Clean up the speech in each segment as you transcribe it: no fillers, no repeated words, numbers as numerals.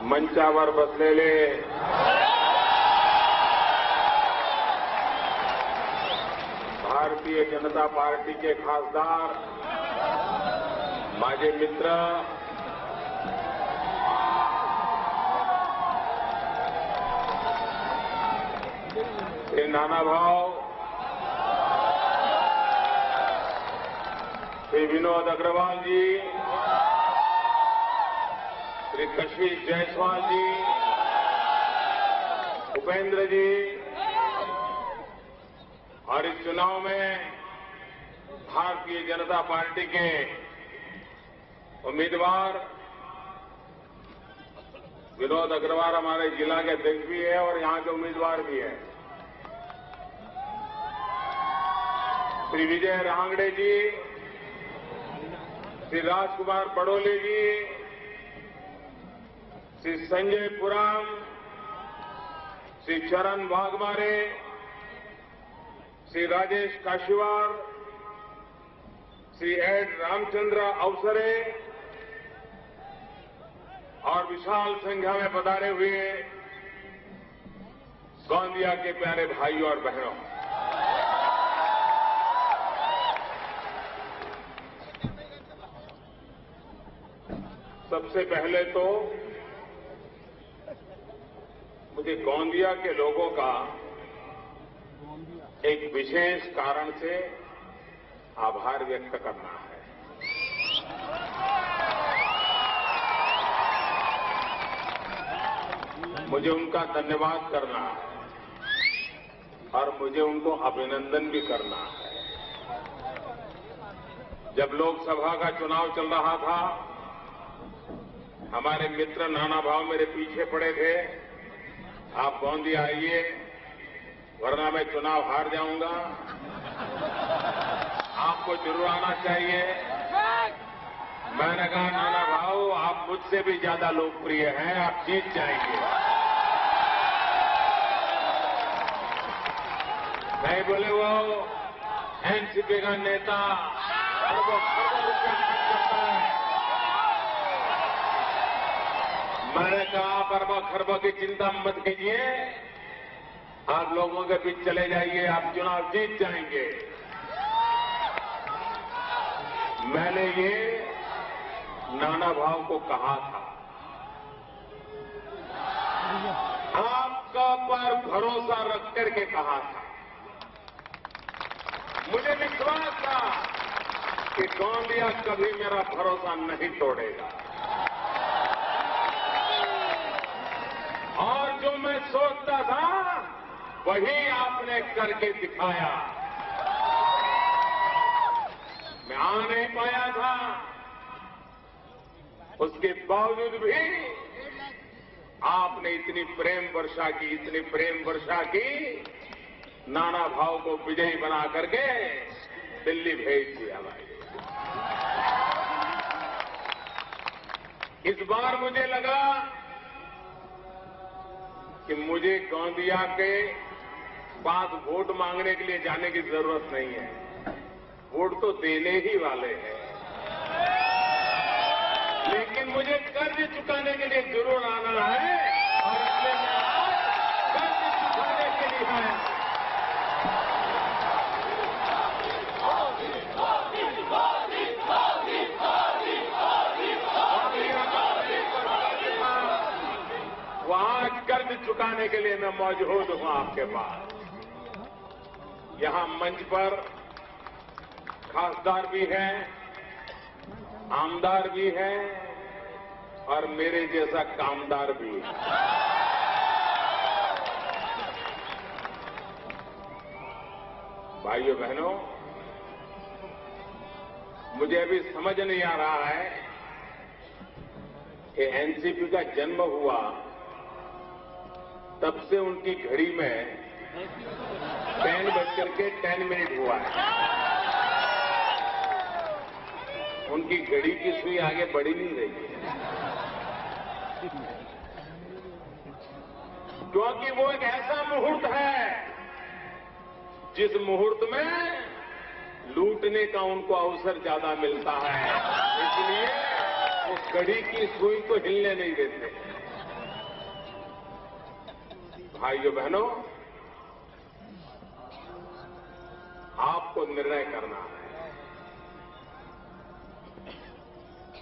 मंचावर बसलेले भारतीय जनता पार्टीचे खासदार, माझे मित्र, श्री नानाभाऊ, श्री विनोद अग्रवाल जी, श्री कशिश जायसवाल जी, उपेंद्र जी, और इस चुनाव में भारतीय जनता पार्टी के उम्मीदवार विनोद अग्रवाल हमारे जिला के अध्यक्ष भी है और यहां के उम्मीदवार भी हैं। श्री विजय रांगड़े जी, श्री राजकुमार बड़ोले जी, श्री संजय पुराम, श्री चरण वाघमारे, श्री राजेश काशीवार, श्री एड रामचंद्र अवसरे और विशाल संख्या में पधारे हुए गोंदिया के प्यारे भाइयों और बहनों, सबसे पहले तो मुझे गोंदिया के लोगों का एक विशेष कारण से आभार व्यक्त करना है। मुझे उनका धन्यवाद करना है और मुझे उनको अभिनंदन भी करना है। जब लोकसभा का चुनाव चल रहा था, हमारे मित्र नानाभाऊ मेरे पीछे पड़े थे, आप गोंदिया आइए वरना मैं चुनाव हार जाऊंगा, आपको जरूर आना चाहिए। मैंने कहा नानाभाऊ आप मुझसे भी ज्यादा लोकप्रिय हैं, आप जीत जाएंगे। नहीं बोले वो एनसीपी का नेता अरबों रुपया खर्च करता है। मैंने कहा आप अरबों खरबों की चिंता मत कीजिए, आप लोगों के बीच चले जाइए, आप चुनाव जीत जाएंगे। मैंने ये नानाभाऊ को कहा था, आपका पर भरोसा रख करके कहा था। मुझे विश्वास था कि गोंदिया कभी मेरा भरोसा नहीं तोड़ेगा और जो मैं सोचता था वही आपने करके दिखाया। मैं आ नहीं पाया था, उसके बावजूद भी आपने इतनी प्रेम वर्षा की, नानाभाऊ को विजयी बना करके दिल्ली भेज दिया भाई। इस बार मुझे लगा कि मुझे गोंदिया के पास वोट मांगने के लिए जाने की जरूरत नहीं है, वोट तो देने ही वाले हैं। लेकिन मुझे कर्ज चुकाने के लिए जरूर आना है और इसलिए मैं आज कर्ज चुकाने के लिए आया। वहां कर्ज चुकाने के लिए मैं मौजूद हूं आपके पास। यहां मंच पर खासदार भी हैं, आमदार भी हैं और मेरे जैसा कामदार भी है। भाइयों बहनों, मुझे अभी समझ नहीं आ रहा है कि एनसीपी का जन्म हुआ तब से उनकी घड़ी में 10:10 हुआ है। उनकी घड़ी की सुई आगे बढ़ी नहीं रही है, क्योंकि वो एक ऐसा मुहूर्त है जिस मुहूर्त में लूटने का उनको अवसर ज्यादा मिलता है, इसलिए वो घड़ी की सुई को हिलने नहीं देते। भाइयों बहनों, आपको निर्णय करना है।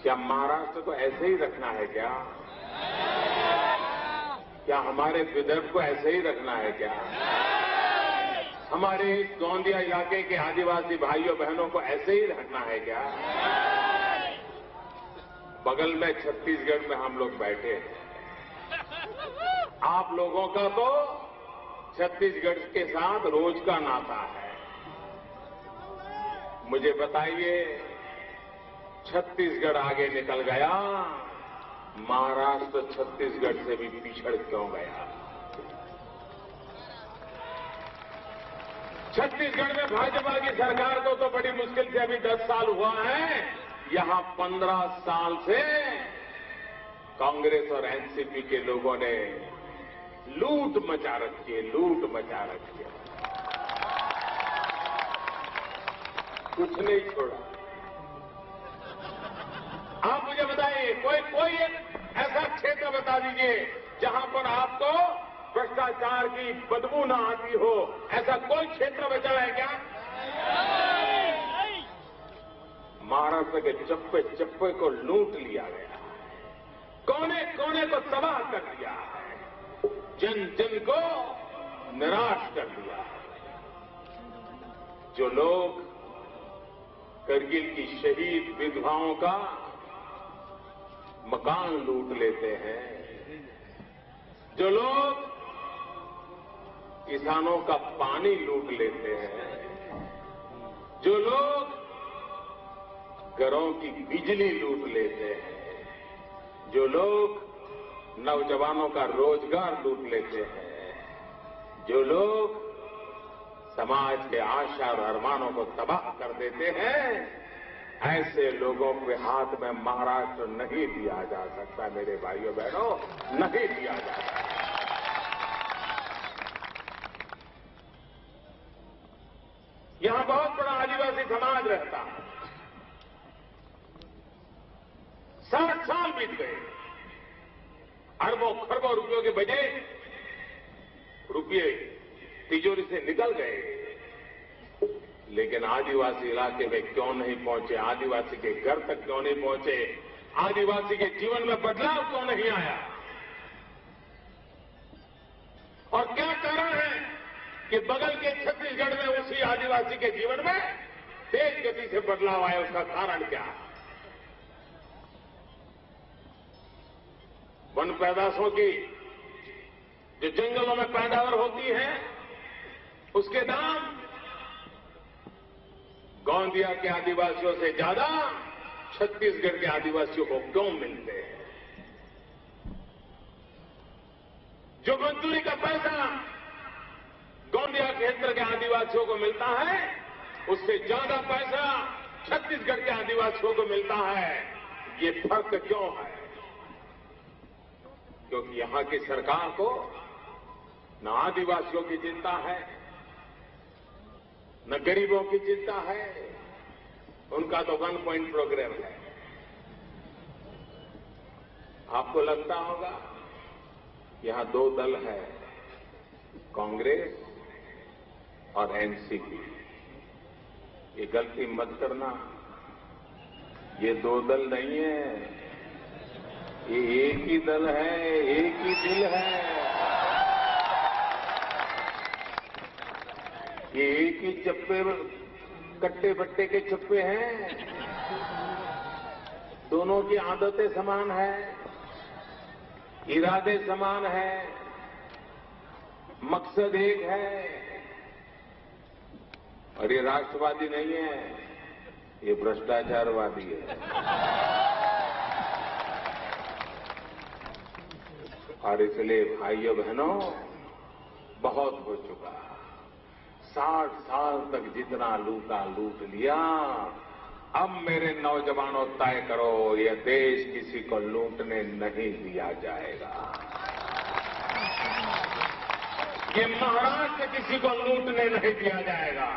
क्या महाराष्ट्र को ऐसे ही रखना है क्या? क्या हमारे विदर्भ को ऐसे ही रखना है क्या? हमारे इस गोंदिया इलाके के आदिवासी भाइयों बहनों को ऐसे ही रखना है क्या? बगल में छत्तीसगढ़ में हम लोग बैठे हैं। आप लोगों का तो छत्तीसगढ़ के साथ रोज का नाता है। मुझे बताइए, छत्तीसगढ़ आगे निकल गया, महाराष्ट्र छत्तीसगढ़ से भी पिछड़ क्यों गया? छत्तीसगढ़ में भाजपा की सरकार को तो बड़ी मुश्किल से अभी 10 साल हुआ है। यहां 15 साल से कांग्रेस और एनसीपी के लोगों ने लूट मचा रखी है, लूट मचा रखी है। कुछ नहीं छोड़ा। आप मुझे बताइए, कोई एक ऐसा क्षेत्र बता दीजिए जहां पर आपको भ्रष्टाचार की बदबू ना आती हो। ऐसा कोई क्षेत्र बचा है क्या? महाराष्ट्र के चप्पे चप्पे को लूट लिया गया, कोने कोने को तबाह कर दिया, जन जन को निराश कर दिया। जो लोग करगिल की शहीद विधवाओं का मकान लूट लेते हैं, जो लोग किसानों का पानी लूट लेते हैं, जो लोग घरों की बिजली लूट लेते हैं, जो लोग नौजवानों का रोजगार लूट लेते हैं, जो लोग समाज के आशा और अरमानों को तबाह कर देते हैं, ऐसे लोगों के हाथ में महाराष्ट्र नहीं दिया जा सकता। मेरे भाइयों बहनों, नहीं दिया जा सकता। यहां बहुत बड़ा आदिवासी समाज रहता है। 60 साल बीत गए, अरबों खरबों रुपयों के बजट रुपये तिजोरी से निकल गए, लेकिन आदिवासी इलाके में क्यों नहीं पहुंचे? आदिवासी के घर तक क्यों नहीं पहुंचे? आदिवासी के जीवन में बदलाव क्यों नहीं आया? और क्या कारण है कि बगल के छत्तीसगढ़ में उसी आदिवासी के जीवन में तेज गति से बदलाव आया? उसका कारण क्या है? वन पैदाशों की जो जंगलों में पैदावार होती है, उसके दाम गोंदिया के आदिवासियों से ज्यादा छत्तीसगढ़ के आदिवासियों को क्यों मिलते हैं? जो मजदूरी का पैसा गोंदिया क्षेत्र के आदिवासियों को मिलता है, उससे ज्यादा पैसा छत्तीसगढ़ के आदिवासियों को मिलता है। ये फर्क क्यों है? क्योंकि यहां की सरकार को न आदिवासियों की चिंता है, न गरीबों की चिंता है। उनका तो 1 पॉइंट प्रोग्राम है। आपको लगता होगा यहां 2 दल है, कांग्रेस और एनसीपी। ये गलती मत करना, ये 2 दल नहीं है, ये एक ही दल है, एक ही दिल है। ये एक ही चप्पे, कट्टे बट्टे के चप्पे हैं। दोनों की आदतें समान है, इरादे समान है, मकसद एक है। और ये राष्ट्रवादी नहीं है, ये भ्रष्टाचारवादी है। और इसलिए भाइयों बहनों, बहुत हो चुका। 60 साल तक जितना लूटा लूट लिया। अब मेरे नौजवानों, तय करो, यह देश किसी को लूटने नहीं दिया जाएगा। ये महाराष्ट्र किसी को लूटने नहीं दिया जाएगा।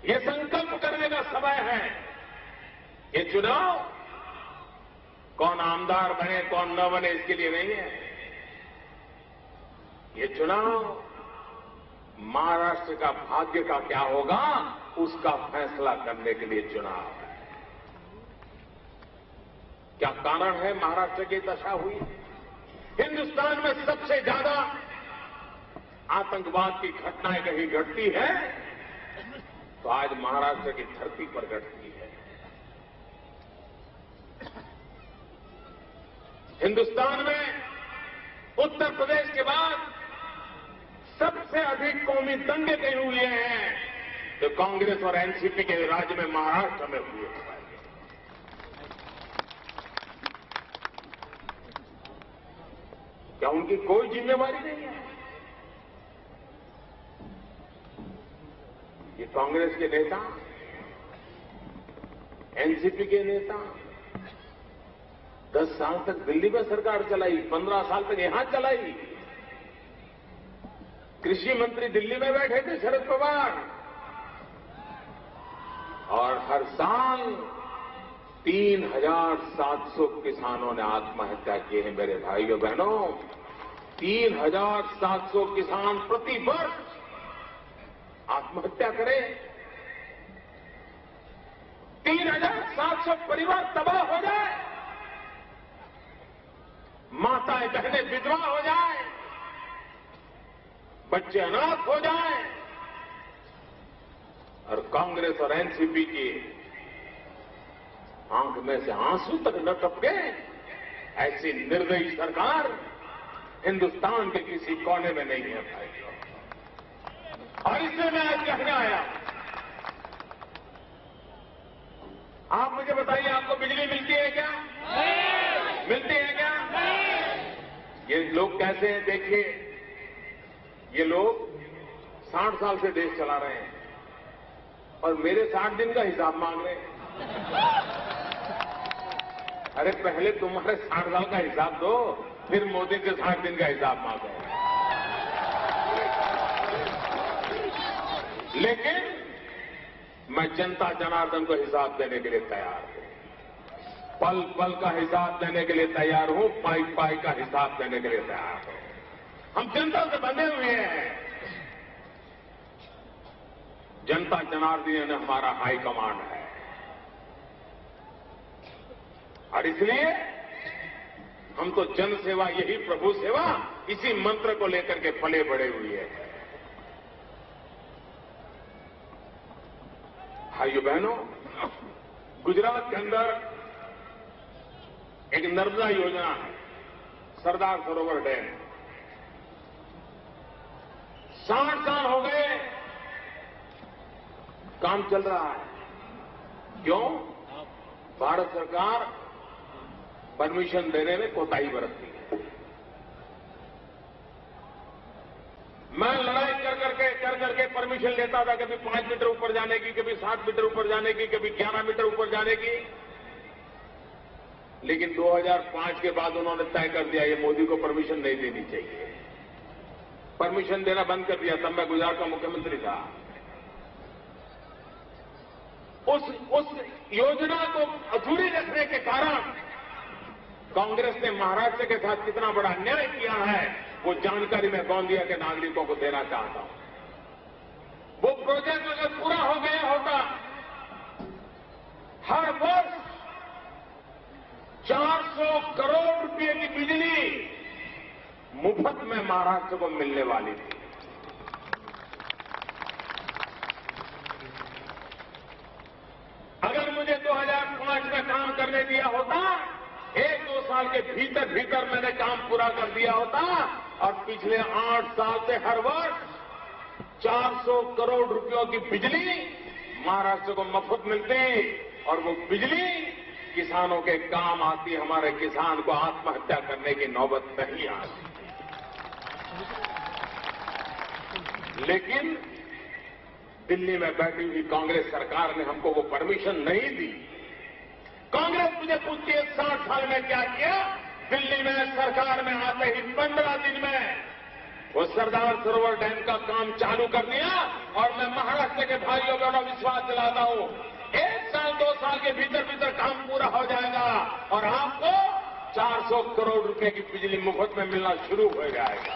ये संकल्प करने का समय है। ये चुनाव कौन आमदार बने कौन न बने इसके लिए नहीं है। ये चुनाव महाराष्ट्र का भाग्य का क्या होगा, उसका फैसला करने के लिए चुनाव है। क्या कारण है महाराष्ट्र की दशा हुई? हिंदुस्तान में सबसे ज्यादा आतंकवाद की घटनाएं कहीं घटती है तो आज महाराष्ट्र की धरती पर घटती है। हिंदुस्तान में उत्तर प्रदेश के बाद सबसे अधिक कौमी दंगे कहीं हुए हैं तो कांग्रेस और एनसीपी के राज्य में महाराष्ट्र में हुए हैं। क्या उनकी कोई जिम्मेवारी नहीं है? ये कांग्रेस के नेता, एनसीपी के नेता 10 साल तक दिल्ली में सरकार चलाई, 15 साल तक यहां चलाई। कृषि मंत्री दिल्ली में बैठे थे शरद पवार, और हर साल 3,700 किसानों ने आत्महत्या की है। मेरे भाइयों बहनों, 3,700 किसान प्रति वर्ष आत्महत्या करें, 3,700 परिवार तबाह हो जाए, माताएं बहनें विधवा हो जाए, बच्चे अनाथ हो जाए, और कांग्रेस और एनसीपी की आंख में से आंसू तक न टपके, ऐसी निर्दयी सरकार हिंदुस्तान के किसी कोने में नहीं है भाइयों। और इसलिए मैं आज कहने आया, आप मुझे बताइए, आपको बिजली मिलती है क्या? मिलती है क्या? ये लोग कैसे हैं देखिए, ये लोग 60 साल से देश चला रहे हैं और मेरे 60 दिन का हिसाब मांग रहे हैं। अरे पहले तुम्हारे 60 साल का हिसाब दो, फिर मोदी के 60 दिन का हिसाब मांगो। लेकिन मैं जनता जनार्दन को हिसाब देने के लिए तैयार हूं, पल पल का हिसाब देने के लिए तैयार हूं, पाई पाई का हिसाब देने के लिए तैयार हूं। हम जनता से बंधे हुए हैं। जनता जनार्दन हमारा हाई कमांड है और इसलिए हम तो जन सेवा, यही प्रभु सेवा, इसी मंत्र को लेकर के पले बड़े हुए हैं। भाइयों बहनों, गुजरात के अंदर एक नर्मदा योजना है, सरदार सरोवर डैम। 60 साल हो गए काम चल रहा है। क्यों? भारत सरकार परमिशन देने में कोताही बरतती है। मैं लड़ाई कर करके परमिशन लेता था, कभी 5 मीटर ऊपर जाने की, कभी 7 मीटर ऊपर जाने की, कभी 11 मीटर ऊपर जाने की। लेकिन 2005 के बाद उन्होंने तय कर दिया ये मोदी को परमिशन नहीं देनी चाहिए, परमिशन देना बंद कर दिया। तब मैं गुजरात का मुख्यमंत्री था। उस योजना को अधूरी रखने के कारण कांग्रेस ने महाराष्ट्र के साथ कितना बड़ा अन्याय किया है, वो जानकारी मैं गोंदिया के नागरिकों को देना चाहता हूं। वो प्रोजेक्ट अगर पूरा हो गया होता, हर वर्ष 400 करोड़ रुपए की बिजली मुफ्त में महाराष्ट्र को मिलने वाली थी। अगर मुझे 2005 में काम करने दिया होता, 1-2 साल के भीतर भीतर मैंने काम पूरा कर दिया होता और पिछले 8 साल से हर वर्ष 400 करोड़ रुपयों की बिजली महाराष्ट्र को मुफ्त मिलती और वो बिजली किसानों के काम आती, हमारे किसान को आत्महत्या करने की नौबत नहीं आती। लेकिन दिल्ली में बैठी हुई कांग्रेस सरकार ने हमको वो परमिशन नहीं दी। कांग्रेस मुझे पूछती है 60 साल में क्या किया? दिल्ली में सरकार में आते ही 15 दिन में वो सरदार सरोवर डैम का काम चालू कर दिया और मैं महाराष्ट्र के भाइयों को विश्वास दिलाता हूं, 1 साल 2 साल के भीतर भीतर काम पूरा हो जाएगा और आपको 400 करोड़ रुपए की बिजली मुफ्त में मिलना शुरू हो जाएगा।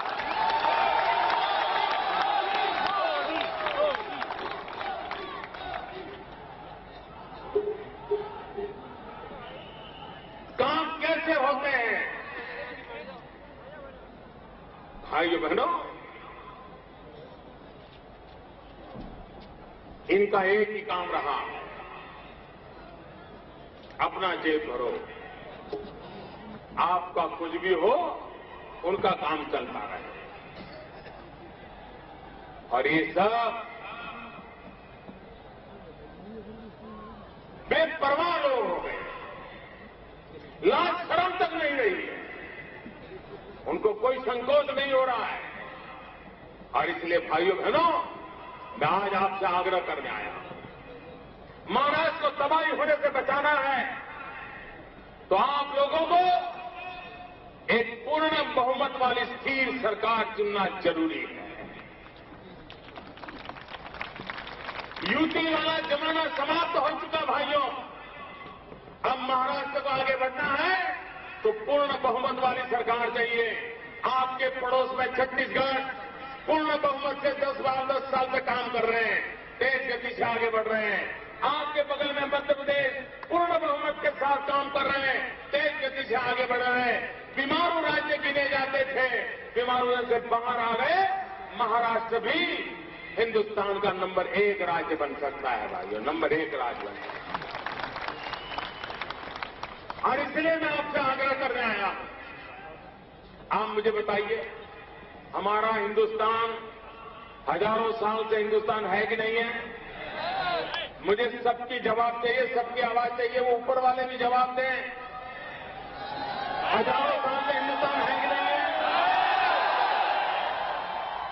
भाइयों बहनों, इनका एक ही काम रहा, अपना जेब भरो। आपका कुछ भी हो, उनका काम चलता रहे। और ये सब बेपरवाह लोग हो गए, लाज शर्म तक नहीं रही है, उनको कोई संकोच नहीं हो रहा है। और इसलिए भाइयों बहनों, मैं आज आपसे आग्रह करने आया, महाराष्ट्र को तबाही होने से बचाना है तो आप लोगों को एक पूर्ण बहुमत वाली स्थिर सरकार चुनना जरूरी है। यूटी वाला जमाना समाप्त हो चुका भाइयों। अब महाराष्ट्र को आगे बढ़ना है तो पूर्ण बहुमत वाली सरकार चाहिए। आपके पड़ोस में छत्तीसगढ़ पूर्ण बहुमत से 10 साल से काम कर रहे हैं, तेज गति से आगे बढ़ रहे हैं। आपके बगल में मध्य प्रदेश पूर्ण बहुमत के साथ काम कर रहे हैं, तेज गति से आगे बढ़ रहे हैं। बीमारू राज्य गिने जाते थे, बीमारू से बाहर आ गए। महाराष्ट्र भी हिंदुस्तान का नंबर 1 राज्य बन सकता है भाइयों, नंबर 1 राज्य बन सकता है। और इसलिए मैं आपसे आग्रह करने आया, आप मुझे बताइए, हमारा हिंदुस्तान हजारों साल से हिंदुस्तान है कि नहीं है? मुझे सबकी जवाब चाहिए, सबकी आवाज चाहिए, वो ऊपर वाले भी जवाब दें। हजारों साल से हिंदुस्तान है कि नहीं है?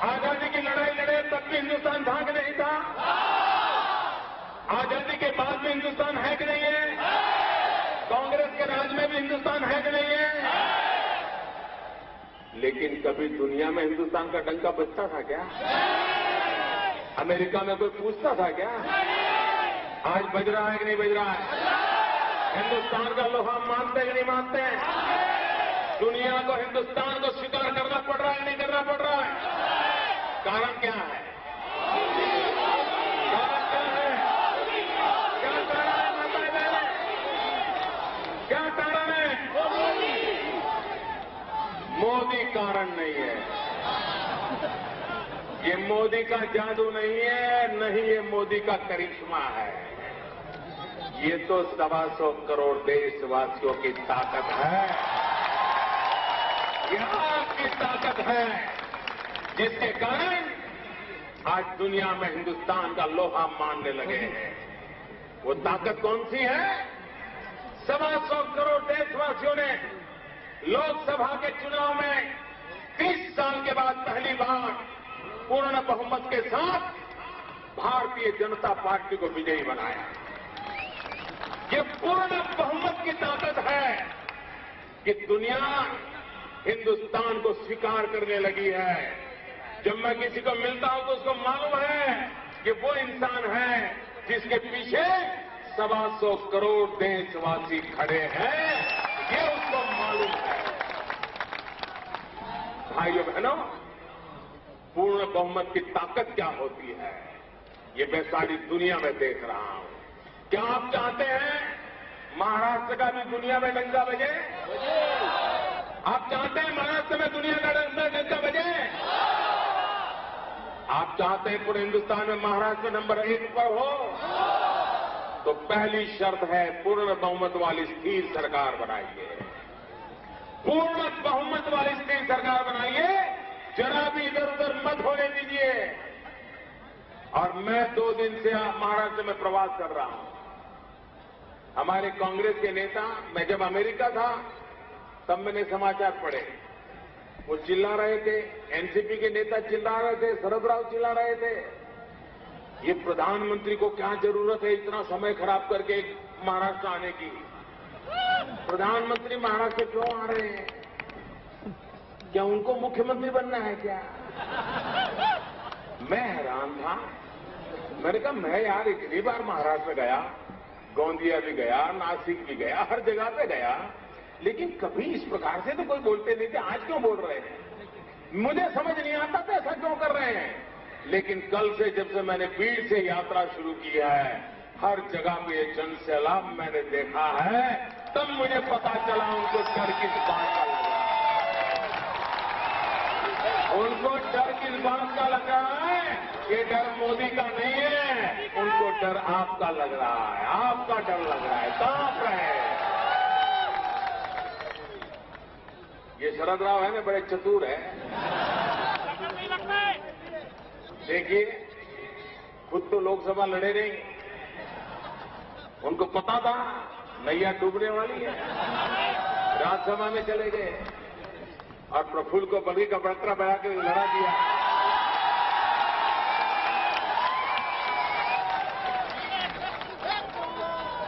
आजादी की लड़ाई लड़े तब भी हिंदुस्तान था कि नहीं था? आजादी के बाद में हिंदुस्तान है कि नहीं है? कांग्रेस के राज में भी हिंदुस्तान है कि नहीं है? लेकिन कभी दुनिया में हिंदुस्तान का डंका बजता था क्या? अमेरिका में कोई पूछता था क्या? आज बज रहा है कि नहीं बज रहा है? हिंदुस्तान का लोहा मानते कि नहीं मानते? दुनिया को हिंदुस्तान को स्वीकार करना पड़ रहा है, नहीं करना पड़ रहा है? कारण क्या है? कारण क्या है? क्या कारण है माता बहन? क्या कारण है? मोदी कारण नहीं है। ये मोदी का जादू नहीं है, नहीं ये मोदी का करिश्मा है। ये तो 125 करोड़ देशवासियों की ताकत है, ये आपकी ताकत है, जिसके कारण आज दुनिया में हिंदुस्तान का लोहा मानने लगे हैं। वो ताकत कौन सी है? 125 करोड़ देशवासियों ने लोकसभा के चुनाव में 30 साल के बाद पहली बार पूर्ण बहुमत के साथ भारतीय जनता पार्टी को विजयी बनाया। ये पूर्ण बहुमत की ताकत है कि दुनिया हिंदुस्तान को स्वीकार करने लगी है। जब मैं किसी को मिलता हूं तो उसको मालूम है कि वो इंसान है जिसके पीछे 125 करोड़ देशवासी खड़े हैं, ये उसको मालूम है। भाइयों बहनों, पूर्ण बहुमत की ताकत क्या होती है, ये मैं सारी दुनिया में देख रहा हूं। क्या आप चाहते हैं महाराष्ट्र का भी दुनिया में डंका बजे? आप चाहते हैं महाराष्ट्र में दुनिया का डंका बजे? आप चाहते हैं पूरे हिंदुस्तान में महाराष्ट्र नंबर 1 पर हो? तो पहली शर्त है पूर्ण बहुमत वाली स्थिर सरकार बनाइए। पूर्ण बहुमत वाली स्थिर सरकार बनाइए, जरा भी इधर उधर मत होने दीजिए। और मैं 2 दिन से महाराष्ट्र में प्रवास कर रहा हूं। हमारे कांग्रेस के नेता, मैं जब अमेरिका था तब मैंने समाचार पढ़े, वो चिल्ला रहे थे, एनसीपी के नेता चिल्ला रहे थे, शरद राव चिल्ला रहे थे, ये प्रधानमंत्री को क्या जरूरत है इतना समय खराब करके महाराष्ट्र आने की? प्रधानमंत्री महाराष्ट्र क्यों आ रहे हैं? क्या उनको मुख्यमंत्री बनना है क्या? मैं हैरान था। मैंने कहा मैं यार इतनी बार महाराष्ट्र गया, गोंदिया भी गया, नासिक भी गया, हर जगह पे गया, लेकिन कभी इस प्रकार से तो कोई बोलते नहीं थे। आज क्यों बोल रहे हैं? मुझे समझ नहीं आता था ऐसा क्यों कर रहे हैं। लेकिन कल से जब से मैंने बीड़ से यात्रा शुरू की है, हर जगह पे ये जन सैलाब मैंने देखा है, तब मुझे पता चला उनको डर किस बात का लगा। उनको डर किस बात का लग रहा है? ये डर मोदी का नहीं है, उनको डर आपका लग रहा है, आपका डर लग रहा है, कांप रहे हैं। ये शरद राव है ना, बड़े चतुर है। देखिए, खुद तो लोकसभा लड़े नहीं, उनको पता था नैया डूबने वाली है, राज्यसभा में चले गए और प्रफुल्ल को बलि का बड़तरा बना के लड़ा दिया।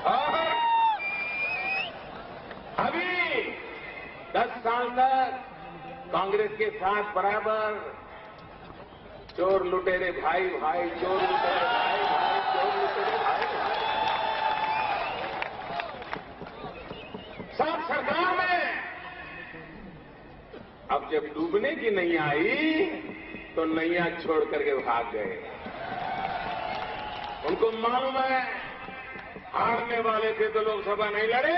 और अभी 10 साल तक कांग्रेस के साथ बराबर चोर लुटेरे भाई भाई, चोर लुटेरे भाई भाई, चोर लुटेरे भाई भाई, सब सरकार में। अब जब डूबने की नैया आई तो नैया छोड़ करके भाग गए। उनको मालूम है हारने वाले थे तो लोकसभा नहीं लड़े,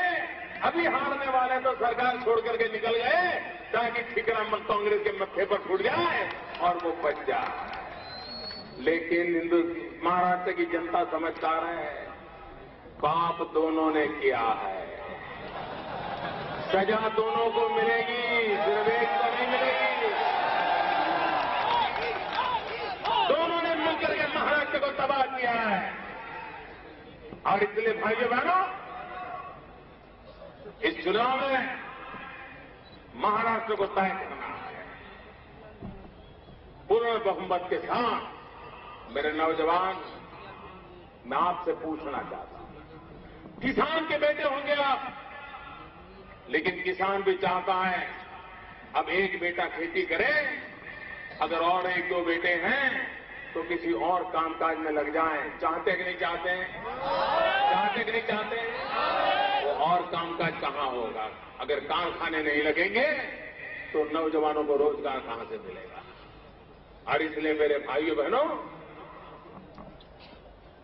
अभी हारने वाले तो सरकार छोड़ करके निकल गए ताकि ठिकरा कांग्रेस के मत्थे पर फूट जाए और वो बच जाए। लेकिन महाराष्ट्र की जनता समझदार है, पाप दोनों ने किया है, सजा दोनों को मिलेगी, सिर्फ एक को नहीं मिलेगी। दोनों ने मिलकर के महाराष्ट्र को तबाह किया है। और इसलिए भाइयों बहनों, इस चुनाव में महाराष्ट्र को तय करना है। पूर्ण बहुमत के साथ मेरे नौजवान, मैं आपसे पूछना चाहता हूं, किसान के बेटे होंगे आप, लेकिन किसान भी चाहता है अब एक बेटा खेती करे, अगर और एक दो बेटे हैं तो किसी और कामकाज में लग जाएं। चाहते कि नहीं चाहते हैं? चाहते कि नहीं चाहते हैं? वो और कामकाज कहां होगा? अगर कारखाने नहीं लगेंगे तो नौजवानों को रोजगार कहां से मिलेगा? और इसलिए मेरे भाइयों बहनों,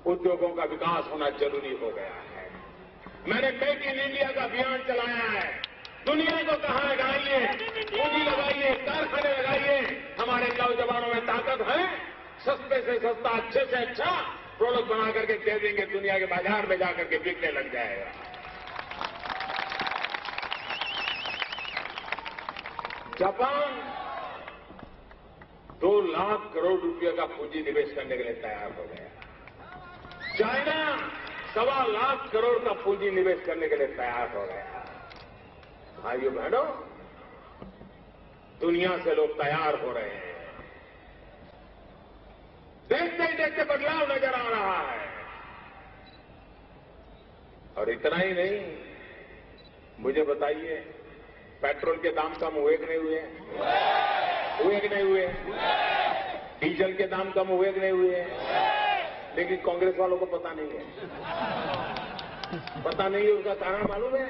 उद्योगों का विकास होना जरूरी हो गया है। मैंने मेक इन इंडिया का अभियान चलाया है। दुनिया को कहा लगाइए, पूंजी लगाइए, कारखाने लगाइए, हमारे नौजवानों में ताकत है, सस्ते से सस्ता, अच्छे से अच्छा प्रोडक्ट बना करके दे देंगे, दुनिया के बाजार में जाकर के बिकने लग जाएगा। जापान 2 लाख करोड़ रुपए का पूंजी निवेश करने के लिए तैयार हो गया। चाइना 1.25 लाख करोड़ का पूंजी निवेश करने के लिए तैयार हो गया। भाइयों बहनों, दुनिया से लोग तैयार हो रहे हैं। देखते ही देखते बदलाव नजर आ रहा है। और इतना ही नहीं, मुझे बताइए, पेट्रोल के दाम कम हुए कि नहीं हुए? हुए कि नहीं हुए? डीजल के दाम कम हुए कि नहीं हुए? लेकिन कांग्रेस वालों को पता नहीं है। पता नहीं है, उसका कारण मालूम है?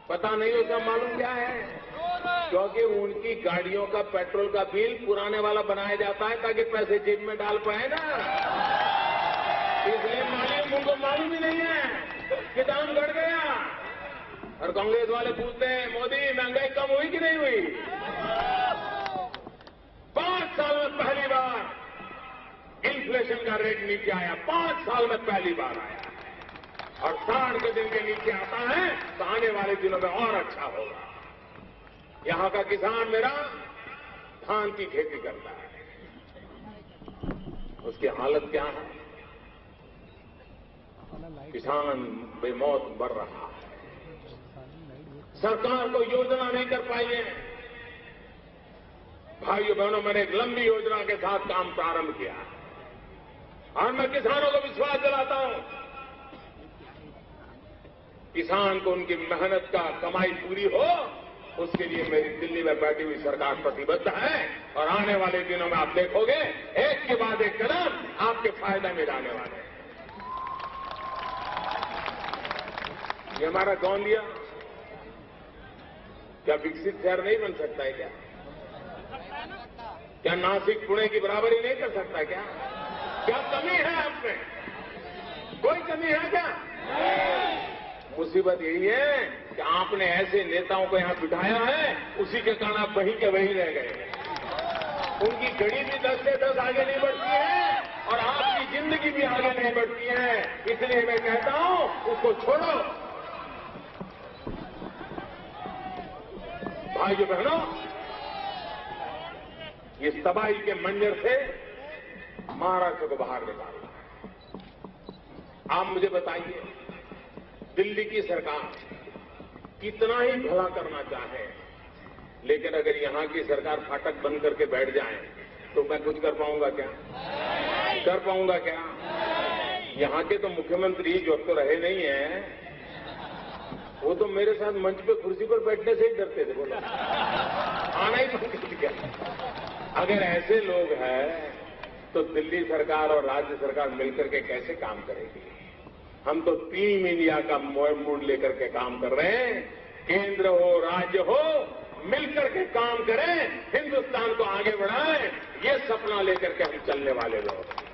पता नहीं उसका मालूम क्या है? क्योंकि उनकी गाड़ियों का पेट्रोल का बिल पुराने वाला बनाया जाता है ताकि पैसे जेब में डाल पाए ना। इसलिए उनको मालूम ही नहीं है कि दाम बढ़ गया। और कांग्रेस वाले पूछते हैं, मोदी महंगाई कम हुई कि नहीं हुई? 5 साल में पहली बार इन्फ्लेशन का रेट नीचे आया, 5 साल में पहली बार आया। और 60 के दिन के नीचे आता है तो आने वाले दिनों में और अच्छा होगा। यहां का किसान मेरा धान की खेती करता है, उसकी हालत क्या है? किसान बेमौत मर रहा है। सरकार को योजना नहीं कर पाई है। भाइयों बहनों, मैंने एक लंबी योजना के साथ काम प्रारंभ किया और मैं किसानों को विश्वास दिलाता हूं, किसान को उनकी मेहनत का कमाई पूरी हो, उसके लिए मेरी दिल्ली में बैठी हुई सरकार प्रतिबद्ध है। और आने वाले दिनों में आप देखोगे, एक के बाद एक कदम आपके फायदे में जाने वाले हैं। ये हमारा गोंदिया क्या विकसित शहर नहीं बन सकता है क्या? क्या नासिक पुणे की बराबरी नहीं कर सकता क्या? क्या कमी है आप में? कोई कमी है क्या? मुसीबत यही है कि आपने ऐसे नेताओं को यहां बिठाया है, उसी के कारण आप वहीं के वहीं रह गए। उनकी घड़ी भी 10 से 10 आगे नहीं बढ़ती है और आपकी जिंदगी भी आगे नहीं बढ़ती है। इसलिए मैं कहता हूं उसको छोड़ो। भाइयों बहनों, इस तबाही के मंजर से महाराष्ट्र को बाहर निकालना है। आप मुझे बताइए, दिल्ली की सरकार कितना ही भला करना चाहे, लेकिन अगर यहां की सरकार फाटक बंद करके बैठ जाए तो मैं कुछ कर पाऊंगा क्या? कर पाऊंगा क्या? यहां के तो मुख्यमंत्री जो अब तो रहे नहीं है, वो तो मेरे साथ मंच पे कुर्सी पर बैठने से ही डरते थे, बोला आना ही बंद कर दिया। अगर ऐसे लोग हैं तो दिल्ली सरकार और राज्य सरकार मिलकर के कैसे काम करेगी? हम तो टीम इंडिया का मूड लेकर के काम कर रहे हैं। केंद्र हो, राज्य हो, मिलकर के काम करें, हिंदुस्तान को आगे बढ़ाएं, ये सपना लेकर के हम चलने वाले लोग।